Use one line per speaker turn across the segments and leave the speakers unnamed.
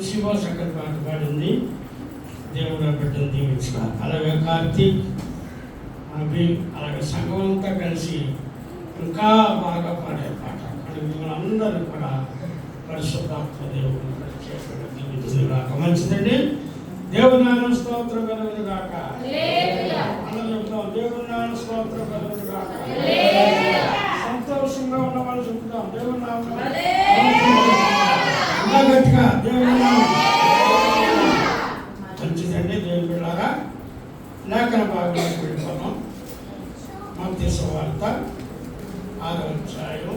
శివ చక్కని పాట పాడింది. దేవుడు బిడ్డను దీవించిన అలాగే కార్తీక్ అభి అలాగే సంఘం అంతా కలిసి ఇంకా బాగా పాడే పాట. అది మిమ్మల్ని అందరూ కూడా పరిశుద్ధాత్మ దేవుడు ప్రత్యేకంగా దీవించుగాక. మంచిదండి. దేవుని నామ స్తోత్రం కలుగును గాక. అందరూ చెప్తాం దేవుని నామ స్తోత్రం కలుగును గాక. సంతోషంగా ఉన్న వాళ్ళు చెప్తాం దేవుని నామం గట్టిగా దేవుని నామం. మంచిదండి. దేవుని బిడ్డలారా లేఖన భాగంలోకి వెళ్ళిపోతాం. మత్తయి సువార్త 6వ అధ్యాయం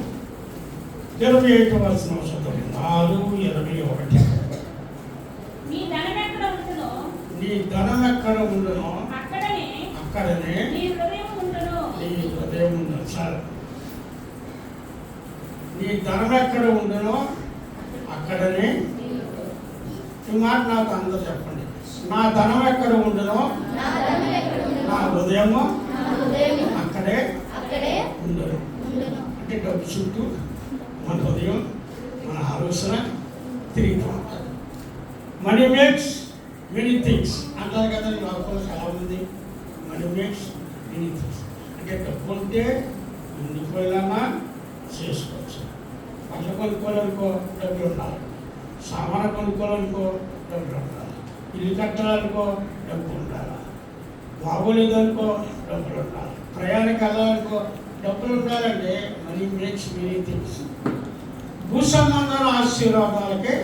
21వ వచనం చదువు. 6:21.
నీ ధనం
ఎక్కడ ఉండునో అక్కడనే నీ హృదయం ఉండును. చాలు. నీ ధనం ఎక్కడ ఉండునో అక్కడనే. ఈ మాట నాకు అందరూ చెప్పండి. నా ధనం ఎక్కడ ఉండునో నా హృదయము అక్కడే ఉండును. అంటే డబ్బు చుట్టూ మన హృదయం మన ఆలోచన తిరుగుతూ ఉంటుంది. మనీ మేక్స్ మెనీ థింగ్స్ అంటారు కదా. లోపల చాలా ఉంది. మనీ మేక్స్ మెనీ థింగ్స్ అంటే డబ్బు ఉంటే ఎన్ని పోయినా చేసుకోవచ్చు. బట్టలు కొనుక్కోవాలనుకో డబ్బులు ఉండాలి. సామాను కొనుక్కోవాలనుకో డబ్బులు ఉండాలి. ఇల్లు కట్టాలనుకో డబ్బు ఉండాలి. బాగోలేదనుకో డబ్బులు ఉండాలి. ప్రయాణానికి వెళ్ళాలనుకో డబ్బులు ఉండాలంటే మనీ మేక్స్ మెనీ థింగ్స్. భూ సంబంధాల ఆశీర్వాదాలకే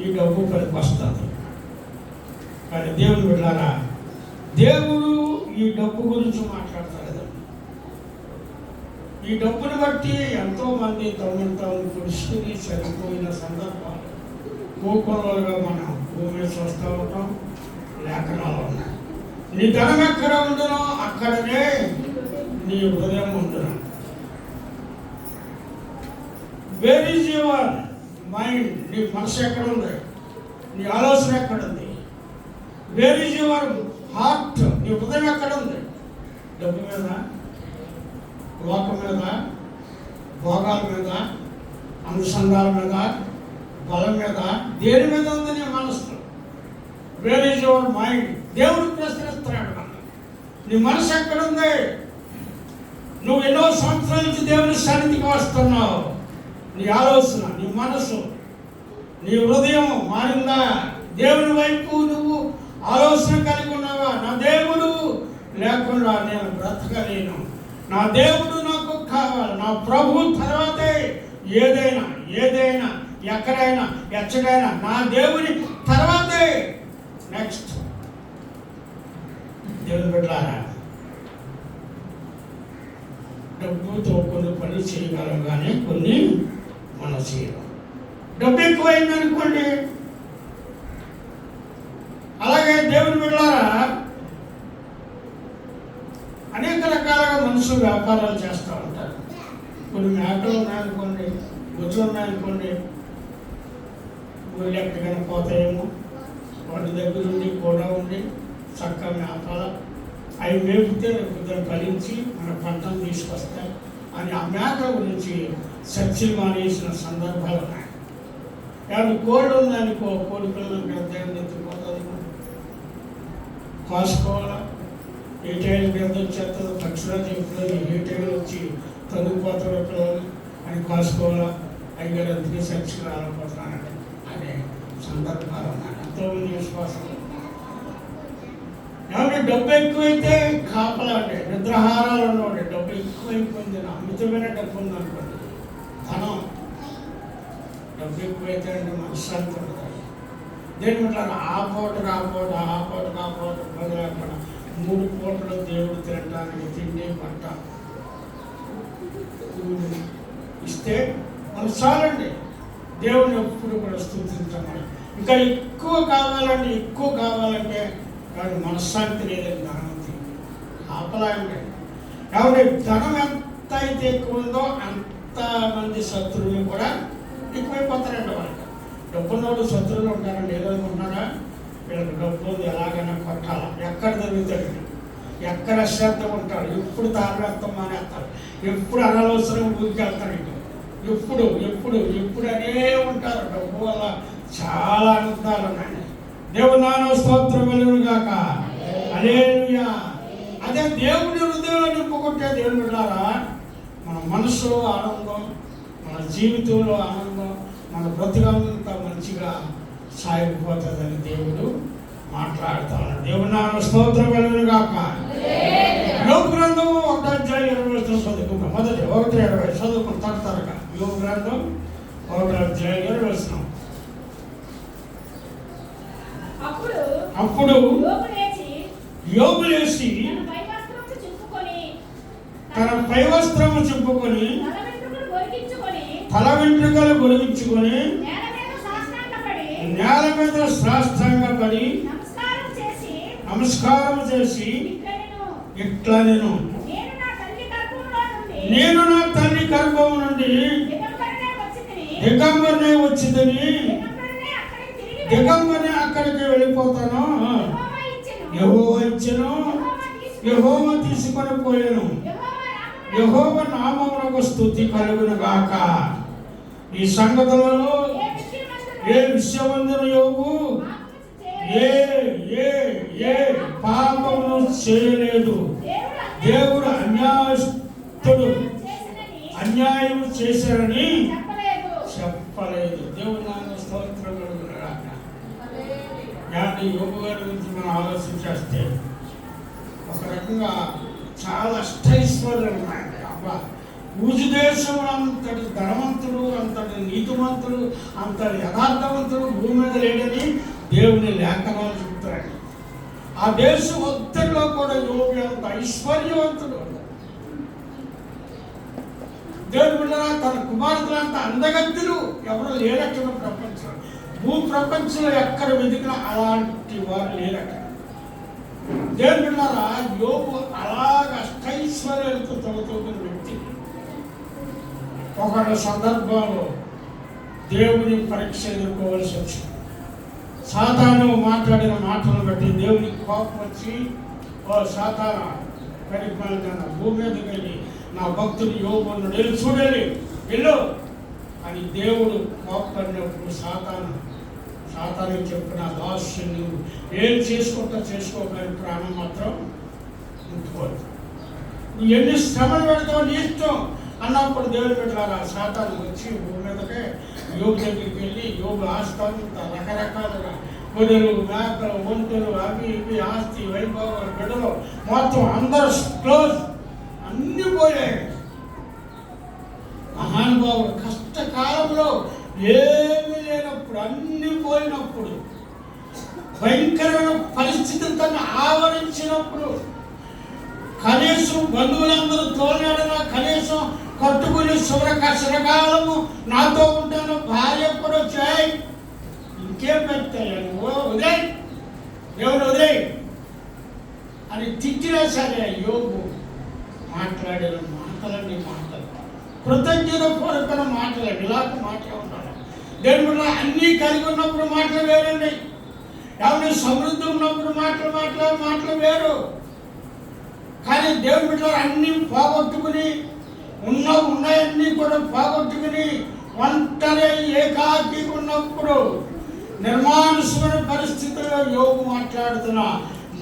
ఈ డబ్బు పనికి వస్తుంది. కానీ దేవుడు వెళ్ళారా, దేవుడు ఈ డబ్బు గురించి మాట్లాడతారు కదా. ఈ డబ్బుని బట్టి ఎంతో మంది తమ్ముతాము పురుషుని చనిపోయిన సందర్భాలు భూకొలలుగా మనం భూమి చూస్తూ ఉంటాం. లేఖనాలు ఉన్నాయి. నీ ధనం ఎక్కడ ఉండునో అక్కడనే నీ హృదయం ఉండును. Where is your mind? నీ మనసు ఎక్కడ ఉంది? నీ ఆలోచన ఎక్కడ ఉంది? Where is your heart? నీ హృదయం ఎక్కడ ఉంది? డబ్బు మీద, లోకం మీద, భోగాల మీద, అనుసంధాల మీద, బలం మీద, దేని మీద ఉంది నీ మనసు? Where is your mind? దేవుడు ప్రశ్నిస్తున్నాడు మనం. నీ మనసు ఎక్కడ ఉంది? నువ్వు ఎన్నో సంవత్సరాల నుంచి దేవుని సన్నిధికి వస్తున్నావు. నీ ఆలోచన, నీ మనసు, నీ హృదయం మారిందా? దేవుని వైపు నువ్వు ఆలోచన కలిగి ఉన్నావా? నా దేవుడు లేకుండా నేను బ్రతకలేను. నా దేవుడు నాకు కావాలి. నా ప్రభు తర్వాతే ఏదైనా ఎక్కడైనా ఎచ్చడైనా నా దేవుని తర్వాతే నెక్స్ట్. దేవుని బిడ్డలారా, డబ్బుతో కొన్ని పనులు చేయగలం కానీ కొన్ని మనం చేయలేం. డబ్బు ఎక్కువైంది అనుకోండి. అలాగే దేవుని బిడ్డలారా, అనేక రకాలుగా మనుషులు వ్యాపారాలు చేస్తూ ఉంటారు. కొన్ని మేకలు ఉన్నాయనుకోండి, గుడ్లు ఉన్నాయనుకోండి, ఊళ్ళు ఎక్కడికైనా పోతాయేమో, వాటి దగ్గర ఉండి కూడా ఉండి చక్కగా మేపాల అవి మేపితే దాన్ని ఫలించి మన పంటను తీసుకొస్తాయి అని ఆ మేకల గురించి చర్చలు మానేసిన సందర్భాలు ఉన్నాయి. కానీ కోడి ఉందనుకో, కోడి పిల్లలు దేవుని ఎత్తిపోతుంది, కాసుకోవాలా. ఏ టైం గంట వచ్చేస్తుందో పక్షుల చెప్తుంది, ఏ టైం వచ్చి తగ్గిపోతాడు పిల్లలు అని కాసుకోవాలా. అయ్యారు అందుకే చర్చలు రాలేకపోతున్నానండి అనే సందర్భాలు ఉన్నాయి. ఎంతోమంది విశ్వాసం. ఏమంటే డబ్బు ఎక్కువైతే కాపలా అంటే నిద్రాహారాలు ఉన్నవాడు. డబ్బు ఎక్కువైపోయింది, అమితమైన డబ్బు ఉంది అనుకోండి, ధనం. డబ్బు ఎక్కువైతే అంటే మనశ్శాంతి ఉంటుంది. దేని వల్ల ఆ పూట బదులేకుండా 3 పూటలు దేవుడు తినడానికి తిండి పట్ట ఇస్తే మనకు చాలండి. దేవుని ఎప్పుడు కూడా స్తుతించమని. ఇంకా ఎక్కువ కావాలంటే కానీ మనశ్శాంతి లేదని ధనవంతి ఆపలాయండి. కాబట్టి ధనం ఎంత అయితే ఎక్కువ ఉందో అంతమంది శత్రువులు కూడా ఎక్కువైపోతారండి. వాళ్ళకి డబ్బున్నోడు శత్రువులు ఉంటారండి. ఏదో ఉన్నారా, వీళ్ళకి డబ్బు ఉంది, ఎలాగైనా కొట్టాలి. ఎక్కడ దొరుకుతాడు, ఎక్కడ శ్రద్ధ ఉంటాడు, ఎప్పుడు తారవేత్తం మానేస్తారు, ఎప్పుడు అనవసరం ఊరికి వెళ్తారు. ఎప్పుడు అనే ఉంటారు. డబ్బు వల్ల చాలా అద్భుతాలు ఉన్నాయి. దేవుని నామమునకు స్తోత్రం కలుగును గాక. హల్లెలూయా. అదే దేవుని హృదయంలో నింపుకుంటే దేవుని బిడ్డలారా మన మనసులో ఆనందం, మన జీవితంలో ఆనందం, మన బ్రతుకంతా మంచిగా సాగిపోతుందని దేవుడు మాట్లాడుతాడు. దేవుని నామమునకు స్తోత్రం కలుగును గాక. యోబు గ్రంథం 1:20 చదువుకుందాం. మొదటి 1:20 చదువుకుని త్వరగా. యోబు గ్రంథం 1:20. అప్పుడు యోబు లేచి తన పై వస్త్రము చింపుకొని తల వెంట్రుకలు గొరిగించుకొని నేల మీద సాష్టాంగపడి నమస్కారం చేసి ఇట్లా నేను నా తల్లి గర్భం నుండి దిగంబరనే వచ్చిందని దిగంబరనే అక్కడికి వెళ్ళిపోతాను. యెహోవా ఇచ్చెను, యెహోవా తీసుకొని పోయాను. యెహోవా నామమునకు స్తుతి కలుగును గాక. ఈ సంగతులలో ఏ విషయమందున యోబు ఏ పాపమును చేయలేదు. దేవుడు అన్యాయం చేశారని చెప్పలేదు. దేవుడు నామమునకు స్తోత్రం కలుగును గాక. యోబు గారి గురించి మనం ఆలోచించేస్తే ఒక రకంగా చాలా అష్టైశ్వర్యాలు ఉన్నాయండి. అబ్బా, ఊజు దేశంలో అంతటి ధనవంతుడు, అంతటి నీతిమంతుడు, అంతటి యథార్థవంతుడు భూమి మీద లేడని దేవుని లేఖనాలు చెబుతాడు. ఆ దేశం ఒత్తిడిలో కూడా యోబు అంత ఐశ్వర్యవంతుడు. దేవుడు తన కుమార్తెలంత అందగత్తులు ఎవరు లేరక్కడ ప్రపంచంలో. భూ ప్రపంచంలో ఎక్కడ వెతికినా అలాంటి వారు లేరట. దేవుని బిడ్డలారా, యోబు అలాగ అష్టైశ్వర్యాలతో తొలతూగిన వ్యక్తి. ఒక సందర్భంలో దేవుని పరీక్ష ఎదుర్కోవాల్సి వచ్చింది. సాతాను మాట్లాడిన మాటలను బట్టి దేవునికి కోపం వచ్చి, ఓ సాతానా పరిపాలన భూమి మీదకి వెళ్ళి నా భక్తుడు యోబును నేను చూడాలి వెళ్ళు అని దేవుడు కోపడినప్పుడు సాతాను చెప్పిన దాస్యం నువ్వు ఏం చేసుకోకని ప్రాణం మాత్రం ముట్టుకోదు. నువ్వు ఎన్ని శ్రమలు పెడతావు నీ ఇష్టం అన్నప్పుడు దేవుడు పెట్టాలి. ఆ సాతాను వచ్చి భూమి మీదకే యోబు దగ్గరికి వెళ్ళి యోబు ఆస్తాను రకరకాలుగా గొర్రెలు, మేకలు, ఒంటెలు, అవి ఇవి ఆస్తి వైభవం బిడ్డలు మొత్తం అందరూ క్లోజ్ అన్ని పోయాయి. మహానుభావుడు కష్టకాలంలో ఏమీ లేనప్పుడు అన్ని పోయినప్పుడు భయంకరమైన పరిస్థితులు తను ఆవరించినప్పుడు కనీసం బంధువులందరూ తోలాడినా కనీసం కట్టుకుని చిరకాలము నాతో ఉంటాను భార్య ఎప్పుడు వచ్చాయి ఇంకేం పెడతాయి నువ్వు ఉదయ్ దేవుడు ఉదయ్ అని తిట్టినా సరే యోబు మాట్లాడిన మాటలు కృతజ్ఞత పూర్వకమైన మాటలు ఇలాంటి మాటలు ఉండాలి. దేవుడు అన్నీ కలిగి ఉన్నప్పుడు మాటలు వేరండి. ఎవరి సమృద్ధి ఉన్నప్పుడు మాటలు వేరు. కానీ దేవుడి బిడ్డలు అన్నీ పోగొట్టుకుని ఉన్నాయన్నీ కూడా పోగొట్టుకుని ఒంటరి ఏకాకి ఉన్నప్పుడు నిర్మానుషమైన పరిస్థితుల్లో యోగు మాట్లాడుతున్న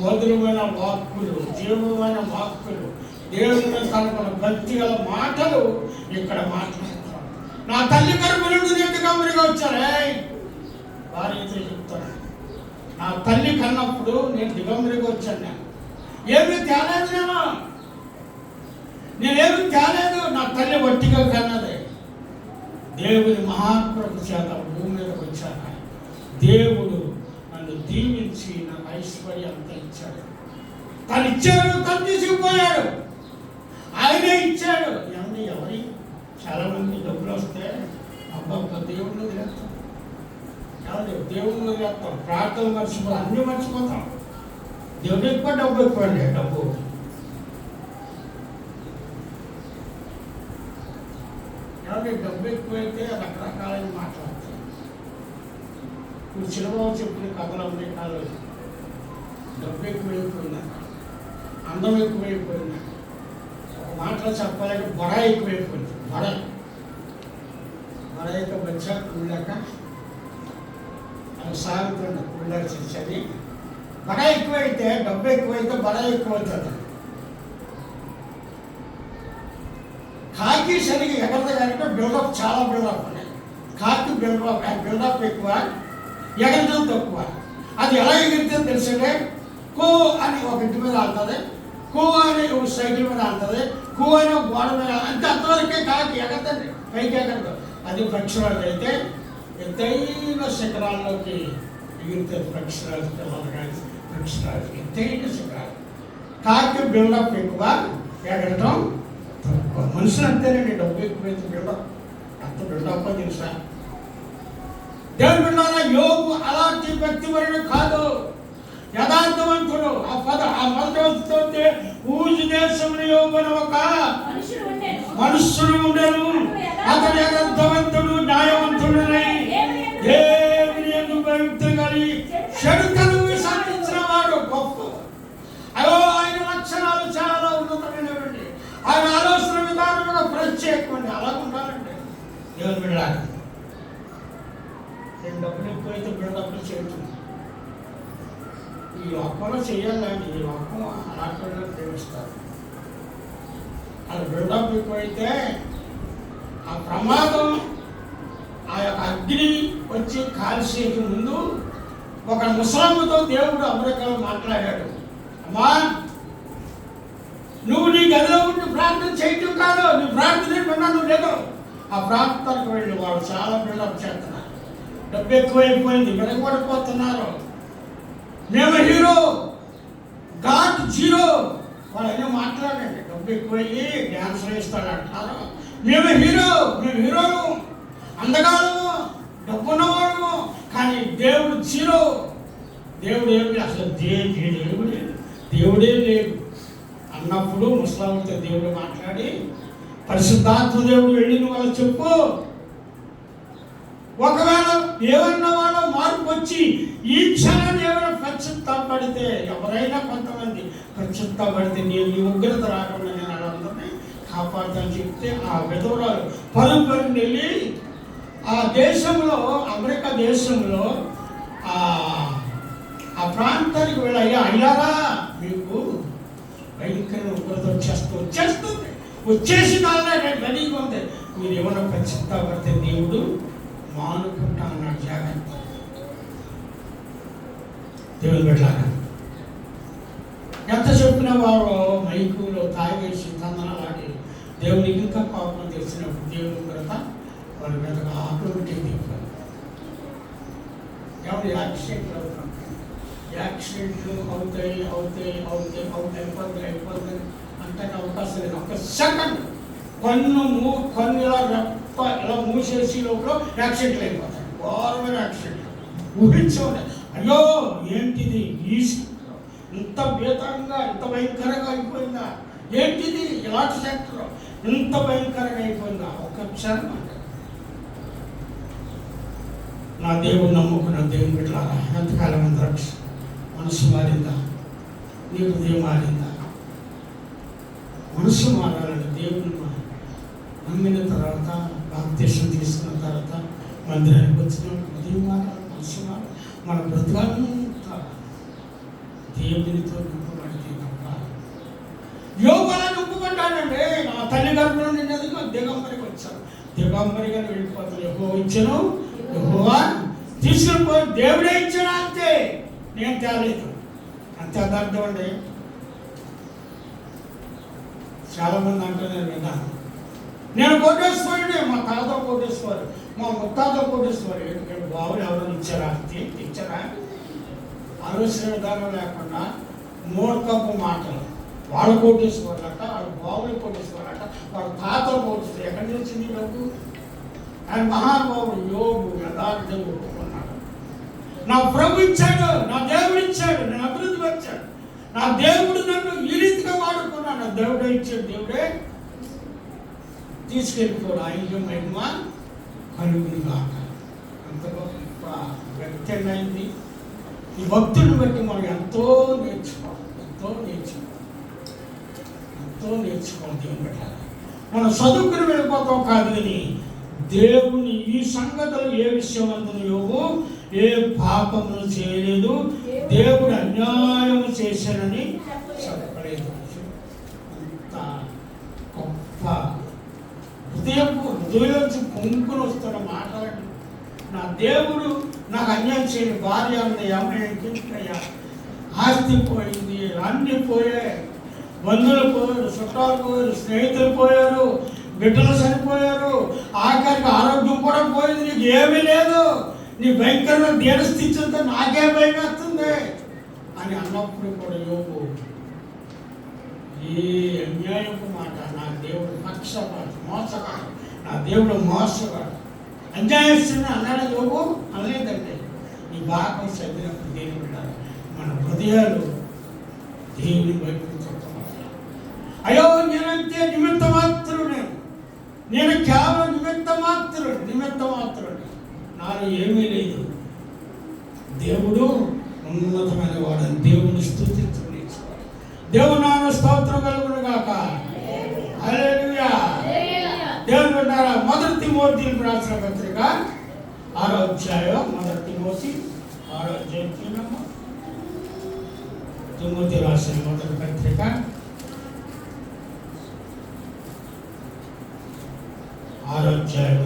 మధురమైన వాక్కులు, జీవమైన వాక్కులు, దేవుని కనుక భక్తి గల మాటలు ఇక్కడ మాట్లాడుతున్నాడు. నా తల్లి గర్భం నుండి దిగంబరిగా వచ్చారే భార్యతో చెప్తాను. నా తల్లి కన్నప్పుడు నేను దిగంబరిగా వచ్చాను. ఏమీ తేలేదు, నేనేమి తేలేదు. నా తల్లి వట్టిగా కన్నదే. దేవుని మహాకృప చేత భూమి మీదకి వచ్చాక దేవుడు నన్ను దీవించి నాకు ఐశ్వర్యం అంతా ఇచ్చాడు. తను ఇచ్చాడు, తను తీసుకుపోయాడు, ఆయనే ఇచ్చాడు. ఏమన్నా ఎవరి చాలా మంది డబ్బులు వస్తే అబ్బా దేవుళ్ళు వదిలేస్తాం, దేవుళ్ళు వదిలేస్తాం, ప్రార్థనలు మర్చిపోతాం, అన్నీ మర్చిపోతాం. దేవుడు ఎక్కువ డబ్బు ఎక్కువండి. డబ్బు డబ్బు ఎక్కువైతే రకరకాలైన మాట్లాడతాయి. ఇప్పుడు చిరబాబు చెప్పిన కథలు ఉన్నాయి. కాలేదు, డబ్బు ఎక్కువైపోయిందట, అందం ఎక్కువైపోయిందట. ఒక మాటలో చెప్పాలంటే బడా ఎక్కువైపోయింది. బడాయిక బచ్చా కూడాక సాగుతుంది పిల్లలు చేసేది. బడా ఎక్కువైతే డబ్బు ఎక్కువైతే బడా ఎక్కువవుతుంది. కాకి సరిగ్గా ఎగరదు కనుక బిల్డప్ చాలా బిల్డప్ ఉన్నాయి. కాకి బిల్డప్ ఎక్కువ, ఎగరడం తక్కువ. అది ఎలా ఎగిరితే తెలిసిందే, కో అని ఒక ఇంటి మీద ఆడుతుంది, కో అని ఒక సైకిల్ మీద ఆడుతుంది, కో అని ఒక గోడ మీద, అంతే అంతవరకే కాకి ఎగరదండి, పైకి ఎగరదు. అది పక్షురాజు అయితే ఎత్తైన శిఖరాల్లోకి ఎగురుతుంది. పక్షిరాజు పిల్లలు కానీ పక్షిరాజు ఎత్తైన శిఖరాలు. కాకి బిల్డప్ ఎక్కువ, ఎగరటం తక్కువ. మనుషులు అంతేనండి, డబ్బు ఎక్కువైతే బిల్డప్, అంత బిల్డప్ తెలుసా. దేవుని బిడ్డలారా, యోబు అలాంటి వ్యక్తివరుడు కాదు, యథార్థవంతుడు. ఆ మొదటి ఊజు దేశంలో యోబున ఒక మనుష్యుడు ఉండేను. అతడు యథార్థవంతుడు, న్యాయవంతుడునై దేవుని యందు భక్తి కలిగి చెడుతను విసర్జించిన వాడు గొప్ప. ఆయన లక్షణాలు చాలా ఉన్నతమైనవండి. ఆయన ఆలోచన విధానం కూడా ప్రత్యేకమండి. అలా ఉండాలండి దేవుని బిడ్డలారా. డబ్బులు ఎక్కువైతే బిల్డప్లు చేయటం ఈ లోకంలో చేయాలండి. ఈ లోకం అలాంటి ప్రేమిస్తారు. అది బిల్డప్ ఎక్కువైతే ఆ ప్రమాదం, ఆ యొక్క అగ్ని వచ్చి కాల్చేకి ముందు ఒక ముసలమ్మతో దేవుడు అమెరికాలో మాట్లాడాడు. అమ్మా, నువ్వు నీ గదిలో ఉండి ప్రార్థన చేయటం కాదు, నీ ప్రార్థన విన్నాను లేదు. ఆ ప్రార్థనకు వెళ్ళి వాళ్ళు చాలా బిల్డప్ చేస్తున్నారు. డబ్బు ఎక్కువైపోయింది, వెనకబడిపోతున్నారు. మేము హీరో, గాడ్ జీరో. వాళ్ళు అయినా మాట్లాడండి, డబ్బు ఎక్కువయ్యి డ్యాన్స్ వేస్తాడు అంటారు. మేము హీరోలు, అందగాళ్ళము, డబ్బున్నవాళ్ళము, కానీ దేవుడు జీరో. దేవుడు ఏమి అసలు దేవుడే లేడు అన్నప్పుడు ముసలాంతో దేవుడు మాట్లాడి, పరిశుద్ధాత్మ దేవుడు వెళ్ళి నువ్వు వాళ్ళు చెప్పు. ఒకవేళ ఏమన్నా వాళ్ళు మార్పు వచ్చి ఈ క్షణాన్ని ఏమైనా పశ్చాత్తాపడితే, ఎవరైనా కొంతమంది పశ్చాత్తాపడితే నేను ఈ ఉగ్రత రాకుండా నేను వాళ్ళందరినీ కాపాడుతాను చెప్తే, ఆ విధవరాలు పరుగు వెళ్ళి ఆ దేశంలో, అమెరికా దేశంలో ఆ ప్రాంతానికి వెళ్ళి, అయ్యారా మీకు భయంకర ఉగ్రత వచ్చేస్తుంది, వచ్చేసిన నేను రెడీగా ఉంది, మీరు ఏమైనా పశ్చాత్తాపడితే దేవుడు మానుకుంటా అన్నాడు. జాగ్రత్త దేవుని బిడ్డలారా. ఎంత చెప్పిన వారు మైకులో తాగేసి తందనాలాడి దేవునికి ఇంకా కోపం తెలిసినప్పుడు దేవుని ఉగ్రత వాళ్ళ మీద ఆటోమేటిక్ దింపారు. ఎవరు యాక్సిడెంట్లు అయిపోతుంది అంటే అవకాశం లేదు. ఒక సెకండ్ కన్ను ఇలా మూసేసి లోపల యాక్సిడెంట్లు అయిపోతాయి. ఘోరమైన యాక్సిడెంట్ ఊహించండి. అయ్యో ఏంటిది, ఇంత భీతంగా ఇంత భయంకరంగా అయిపోయిందా, ఏంటిది ఇలాంటి సెక్టర్ ఇంత భయంకరంగా అయిపోయిందా. ఒక క్షణం అంటే నా దేవుడు నమ్ముకున్న దేవుని బిడ్డలారా, ఎంతకాలం రక్ష మనసు మారిందా, నీ హృదయం మారిందా? మనసు మారాలని దేవుని నమ్మిన తర్వాత, బాప్తిసం తీసుకున్న తర్వాత, మందిరానికి వచ్చిన హృదయం మారాలి, మనసు మారాలి. మన బ్రతుకంతా దేవునితో నింపబడితే తప్ప. యోబు అలా నింపబడ్డాడండి. నా తల్లి గర్భంలో నిన్నది దిగంబరికి వచ్చాను, దిగంబరిగా వెళ్ళిపోతాను. యెహోవా ఇచ్చాను, యెహోవా తీసుకుని పోయి దేవుడే ఇచ్చాను, అంతే, నేను తేలేదు. అంతే అర్థం అండి. చాలా మంది అంటే నేను విన్నాను, నేను కోటేశ్వరుడే, మా తాత కోటేశ్వరు, మా ముత్తాత కోటేశ్వరు. ఎందుకంటే బావులు ఎవరైనా ఇచ్చారా? ఆలోచన విధానం లేకుండా మూర్ఖపు మాటలు. వాళ్ళు కోటేశ్వరులట, వాళ్ళు బావులు కోటేశ్వరట, వాళ్ళ తాతలు కోటేశ్వరు. ఎక్కడి నుంచి వచ్చింది డబ్బు? ఆయన మహానుభావుడు యోబు యథార్థంగా ఒప్పుకున్నాడు. నా ప్రభు ఇచ్చాడు, నా దేవుడు ఇచ్చాడు, నేను అభివృద్ధి వచ్చాడు, నా దేవుడు నన్ను ఈ రీతిగా వాడుకున్నాడు. నా దేవుడే ఇచ్చాడు, దేవుడే తీసుకెళ్ళిపోడు. ఆయన మహిమ కలుగుని కాక. అంత గొప్ప వ్యక్తి అయింది. ఈ భక్తుని బట్టి మనం ఎంతో నేర్చుకోవాలి. దేవుని పెట్టాలి. మనం చదువుకుని వెళ్ళిపోతాం కాదు, కానీ దేవుని ఈ సంగతులు ఏ విషయం అందులో యోబు ఏ పాపమును చేయలేదు, దేవుడు అన్యాయం చేశానని చెప్పలేదు. అంత గొప్ప హృదయంలోంచి పొంగుకుని వస్తున్న మాటలండి. నా దేవుడు నాకు అన్యాయం చేయని భార్య అన్నయ్యా, ఆస్తి పోయింది, అన్నీ పోయాయి, బంధువులు పోయారు, చుట్టాలు పోయారు, స్నేహితులు పోయారు, బిడ్డలు చనిపోయారు, ఆఖరికి ఆరోగ్యం కూడా పోయింది, నీకు ఏమీ లేదు, నీ భయంకరమైన దీనస్థితితో నాకే భయం వేస్తుంది అని అన్నప్పుడు కూడా యోగు ఏ అన్యాయపు మాట, నా దేవుడు పక్షపాత మోసగాడు, నా దేవుడు మోసగాడు, అన్యాయస్తుని అన్నాడు యోగు అనలేదండి. ఈ భాగం చదివినప్పుడు దేవుడు మన హృదయాలు దేవుని వైపు చూస్తాం. అయ్యో నేనంతే నిమిత్త మాత్రుడు, నేను కేవలం నిమిత్త మాత్రుడు, నాలో ఏమీ లేదు. దేవుడు ఉన్నతమైన వాడని దేవుని స్తుతించుకుని దేవుడు నాన్న స్తోత్రం కలుగును గాక. హల్లెలూయా. దేవుని బిడ్డలారా, మొదటి తిమోతికి రాసిన పత్రిక 6వ అధ్యాయం, మొదటి తిమోతి 6వ అధ్యాయం, తిమోతి రాసిన మొదటి పత్రిక 6వ అధ్యాయం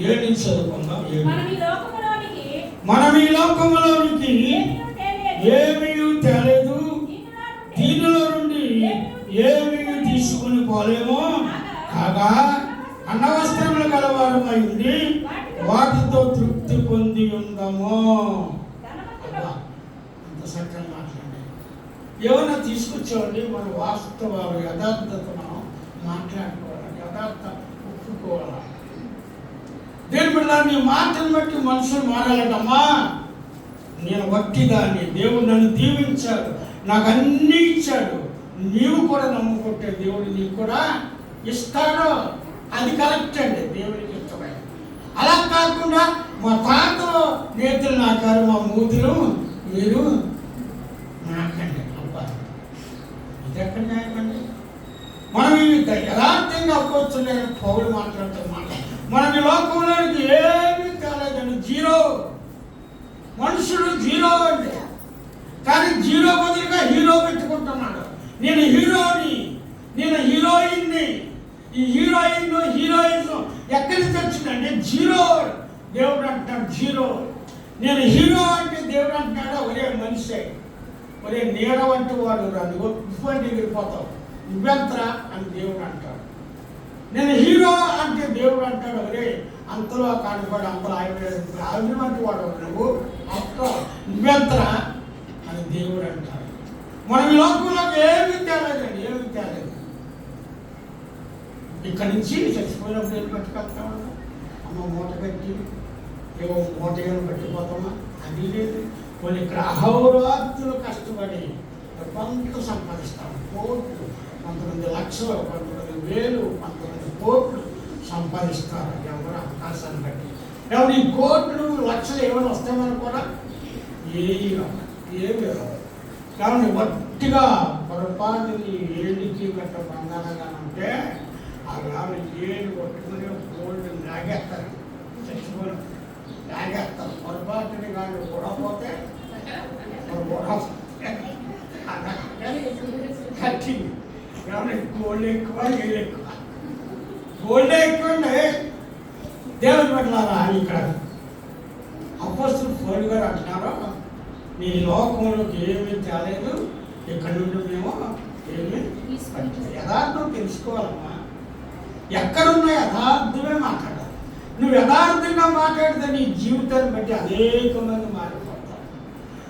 7 నుంచి చదువుకుందాం. మనం ఈ లోకములోనికి ఏమీ తేలేదు, దీనిలో నుండి ఏమీ తీసుకుని పోలేమో, కాగా అన్నవస్త్రములు గలవారమై ఉండి వాటితో తృప్తి పొంది ఉందాము. అంత చక్కని మాట్లాడండి. ఏమైనా తీసుకొచ్చేవాడి మన వాస్తవ యథార్థత మనం మాట్లాడుకోవాలి, యథార్థ ఒప్పుకోవాలి. దేని బిడ్డ నీ మాటను బట్టి మనుషులు మారాలటమ్మా. నేను వట్టిదాన్ని, దేవుడు నన్ను దీవించాడు, నాకు అన్నీ ఇచ్చాడు, నీవు కూడా నమ్ముకుంటే దేవుడు నీకు కూడా ఇస్తాడు. అది కరెక్ట్ అండి, దేవుడికి ఇష్టమైన. అలా కాకుండా మా తాతలో నేతలు నాకారు, మా మూతులు మీరు నాకండి అబ్బా, ఇది ఎక్కడ న్యాయమండి? మనం ఈ యథార్థంగా అవ్వచ్చు. పౌలు మాట్లాడుతూ మనం ఈ లోకంలోనికి ఏమీ కాలేదండి, జీరో. మనుషుడు జీరో అంటే, కానీ జీరో బదులుగా హీరో పెట్టుకుంటున్నాడు. నేను హీరోని, నేను హీరోయిన్ని. ఈ హీరోయిన్ ఎక్కడి నుంచి వచ్చిందంటే జీరో. దేవుడు అంటాడు జీరో. నేను హీరో అంటే దేవుడు అంటాడు ఒరే మనిషి, ఒరే నీడ వంటి వాడు రాదు, ఉప్పు ఎగిరిపోతావు, నువ్వెంతరా అని దేవుడు అంటాడు. నేను హీరో అంటే దేవుడు అంటాడు ఒరే అంతలో కానివాడు, అంతలో ఆయన వంటి వాడు నువ్వు, అంత నువ్వెంతరా అని దేవుడు అంటాడు. మనం ఈ లోకంలో ఏమీ తేలేదండి, ఏమీ తేలేదు. ఇక్కడి నుంచి చచ్చిపోయినప్పుడు ఏం పట్టుకెళ్తామా? అమ్మ మూట కట్టి ఏమో మూట ఏమైనా పట్టిపోతామా? అది లేదు. వాళ్ళు ఇక్కడ అహోరాత్రులు కష్టపడి కొంత సంపాదిస్తాము. కోట్లు, 19 లక్షలు, 19,000, 19 కోట్లు సంపాదిస్తారు ఎవరు అవకాశాన్ని బట్టి. ఎవరు ఈ కోట్లు లక్షలు ఏమైనా వస్తామని కూడా ఏమీ రావు. కాబట్టి వట్టిగా పొరపాటుని ఏడికి గట్ట బంగారంగా ఉంటే ఆ గ్రామం ఏడు కొట్టుకుని గోల్డ్ లాగేస్తారు, చచ్చిపోయి లాగేస్తారు. పొరపాటుని కానీ కూడపోతే కట్టింది. కాబట్టి గోల్డ్ ఎక్కువ, నీళ్ళు ఎక్కువ. గోల్డ్ ఎక్కువ అండి. దేవుని పెట్టారా అని ఇక్కడ అపోస్తలుడు పౌలు గారు అంటున్నారు, నీ లోకంలోకి ఏమీ తేలేదు, ఇక్కడ నుండి మేము ఏమీ యథార్థం తెలుసుకోవాలమ్మా. ఎక్కడున్నా యథార్థమే మాట్లాడాలి. నువ్వు యథార్థంగా మాట్లాడితే నీ జీవితాన్ని బట్టి అనేక మంది మారిపోతారు.